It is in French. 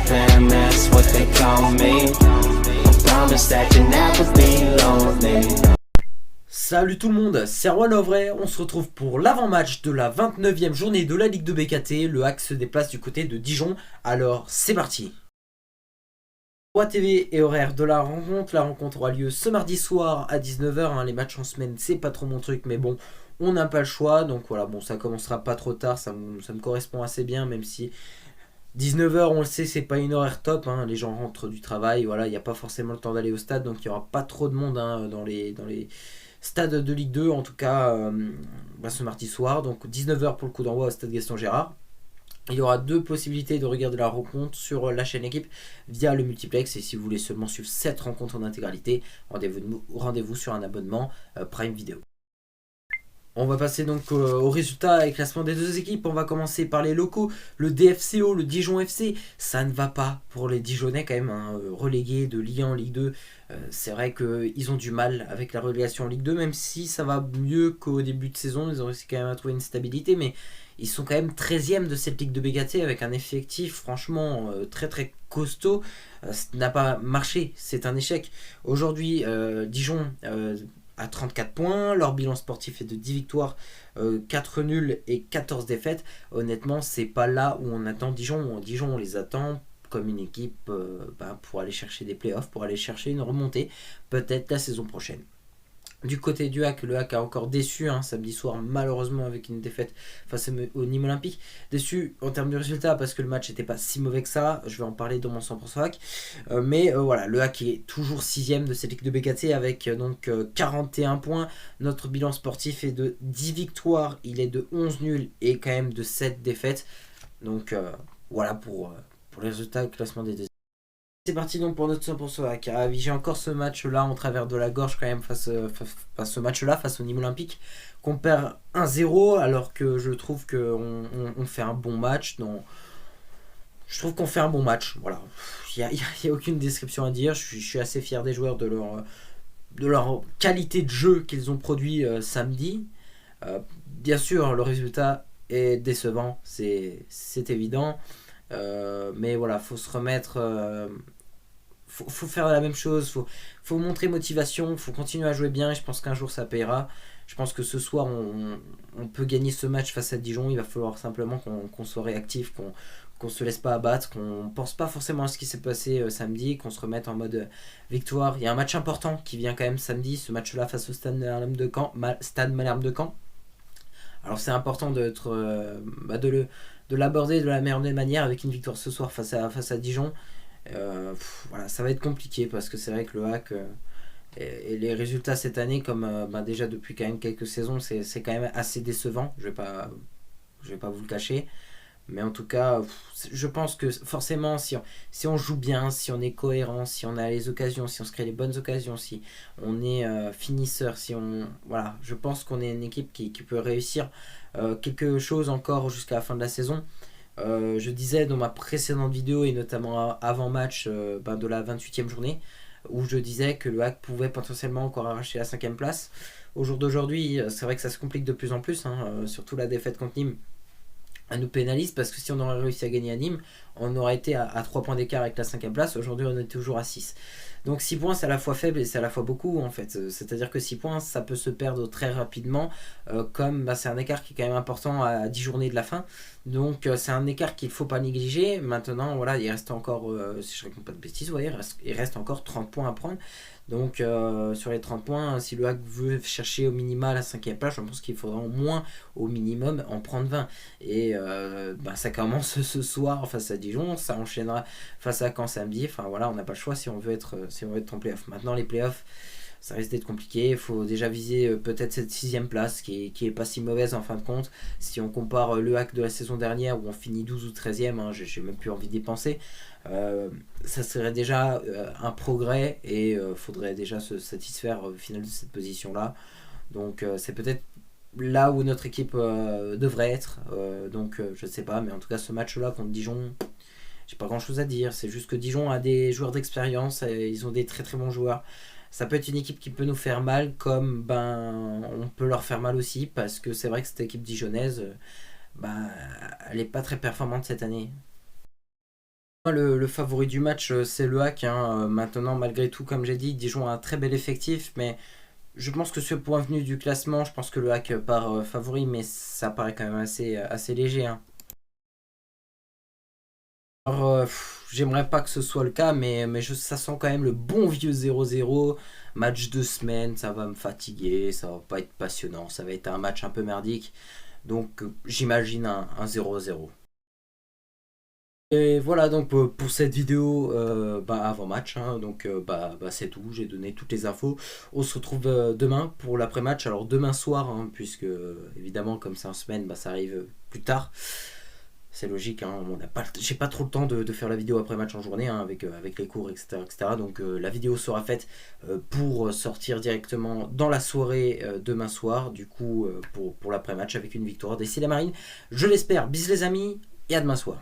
fam, that's what they call me. I promise that you'll never be lonely. Salut tout le monde, c'est Erwan Lovray, on se retrouve pour l'avant-match de la 29e journée de la Ligue de BKT. Le Hack se déplace du côté de Dijon, alors c'est parti. TV et horaire de la rencontre aura lieu ce mardi soir à 19h, les matchs en semaine c'est pas trop mon truc mais bon, on n'a pas le choix, donc voilà, bon ça commencera pas trop tard, ça me correspond assez bien, même si 19h on le sait c'est pas une horaire top, les gens rentrent du travail, voilà, il n'y a pas forcément le temps d'aller au stade, donc il n'y aura pas trop de monde dans les stades de Ligue 2, en tout cas ce mardi soir, donc 19h pour le coup d'envoi au stade Gaston Gérard. Il y aura deux possibilités de regarder la rencontre sur la chaîne équipe via le multiplex, et si vous voulez seulement suivre cette rencontre en intégralité, rendez-vous sur un abonnement Prime Video. On va passer donc au résultat et classement des deux équipes. On va commencer par les locaux. Le DFCO, le Dijon FC, ça ne va pas pour les Dijonnais quand même, relégués de Ligue 1 en Ligue 2. C'est vrai qu'ils ont du mal avec la relégation en Ligue 2, même si ça va mieux qu'au début de saison. Ils ont réussi quand même à trouver une stabilité, mais ils sont quand même 13e de cette Ligue de BKT avec un effectif franchement très très costaud. Ça n'a pas marché, c'est un échec. Aujourd'hui, Dijon à 34 points, leur bilan sportif est de 10 victoires, 4 nuls et 14 défaites. Honnêtement, c'est pas là où on attend Dijon. Dijon, on les attend comme une équipe pour aller chercher des playoffs, pour aller chercher une remontée, peut-être la saison prochaine. Du côté du Hack, le Hack a encore déçu samedi soir, malheureusement avec une défaite face au Nîmes Olympique. Déçu en termes de résultat parce que le match n'était pas si mauvais que ça, je vais en parler dans mon 100% Hack. Mais voilà, le Hack est toujours 6ème de cette Ligue de BKT avec 41 points. Notre bilan sportif est de 10 victoires, il est de 11 nuls et quand même de 7 défaites. Donc voilà pour les résultats et le classement des deux. C'est parti donc pour notre 100% Hack. J'ai encore ce match-là en travers de la gorge quand même face ce match-là face au Nîmes Olympique qu'on perd 1-0 alors que je trouve qu'on fait un bon match. Je trouve qu'on fait un bon match. Voilà. Il n'y a aucune description à dire. Je suis assez fier des joueurs de leur qualité de jeu qu'ils ont produit samedi. Bien sûr, le résultat est décevant, c'est évident. Mais voilà, faut se remettre... faut faire la même chose, faut montrer motivation, faut continuer à jouer bien et je pense qu'un jour ça payera. Je pense que ce soir on peut gagner ce match face à Dijon. Il va falloir simplement qu'on soit réactif, qu'on se laisse pas abattre, qu'on pense pas forcément à ce qui s'est passé samedi, qu'on se remette en mode victoire. Il y a un match important qui vient quand même samedi, ce match là face au Stade Malherbe de Caen. Alors c'est important de l'aborder de la meilleure manière avec une victoire ce soir face à Dijon. Voilà, ça va être compliqué parce que c'est vrai que le Hack et les résultats cette année, comme déjà depuis quand même quelques saisons, c'est quand même assez décevant. Je vais pas vous le cacher. Mais en tout cas, je pense que forcément, si on joue bien, si on est cohérent, si on a les occasions, si on se crée les bonnes occasions, si on est finisseur, voilà, je pense qu'on est une équipe qui peut réussir quelque chose encore jusqu'à la fin de la saison. Je disais dans ma précédente vidéo et notamment avant match de la 28e journée où je disais que le Hack pouvait potentiellement encore arracher la 5e place. Au jour d'aujourd'hui, c'est vrai que ça se complique de plus en plus, surtout la défaite contre Nîmes elle nous pénalise parce que si on aurait réussi à gagner à Nîmes, on aurait été à 3 points d'écart avec la 5e place. Aujourd'hui, on est toujours à 6. Donc 6 points, c'est à la fois faible et c'est à la fois beaucoup en fait. C'est-à-dire que 6 points, ça peut se perdre très rapidement, comme c'est un écart qui est quand même important à 10 journées de la fin. Donc c'est un écart qu'il ne faut pas négliger. Maintenant, voilà, il reste encore, si je ne raconte pas de bêtises, ouais, il reste encore 30 points à prendre. Donc sur les 30 points, si le Hack veut chercher au minimum la 5e place, je pense qu'il faudra au moins au minimum en prendre 20. Et ça commence ce soir face à Dijon, ça enchaînera face à Caen samedi. Enfin voilà, on n'a pas le choix si on veut être en playoff. Maintenant les playoffs, ça risque d'être compliqué. Il faut déjà viser peut-être cette 6e place qui est pas si mauvaise en fin de compte. Si on compare le Hack de la saison dernière où on finit 12 ou 13e, j'ai même plus envie d'y penser. Ça serait déjà un progrès et faudrait déjà se satisfaire au final de cette position là. Donc c'est peut-être là où notre équipe devrait être. Donc je sais pas, mais en tout cas ce match là contre Dijon, j'ai pas grand chose à dire. C'est juste que Dijon a des joueurs d'expérience, ils ont des très très bons joueurs. Ça peut être une équipe qui peut nous faire mal, comme on peut leur faire mal aussi, parce que c'est vrai que cette équipe dijonnaise, elle n'est pas très performante cette année. Le favori du match, c'est le Hack, hein. Maintenant, malgré tout, comme j'ai dit, Dijon a un très bel effectif, mais je pense que sur le point venu du classement, je pense que le Hack part favori, mais ça paraît quand même assez léger, hein. Alors, j'aimerais pas que ce soit le cas, mais ça sent quand même le bon vieux 0-0. Match de semaine, ça va me fatiguer, ça va pas être passionnant, ça va être un match un peu merdique. Donc, j'imagine un 0-0. Et voilà donc pour cette vidéo avant match, hein. Donc c'est tout, j'ai donné toutes les infos. On se retrouve demain pour l'après-match, alors demain soir, hein, puisque évidemment comme c'est en semaine, ça arrive plus tard. C'est logique, hein, j'ai pas trop le temps de faire la vidéo après match en journée, hein, avec les cours, etc. Donc la vidéo sera faite pour sortir directement dans la soirée demain soir, du coup pour l'après-match avec une victoire des Cils Marine. Je l'espère, bis les amis, et à demain soir.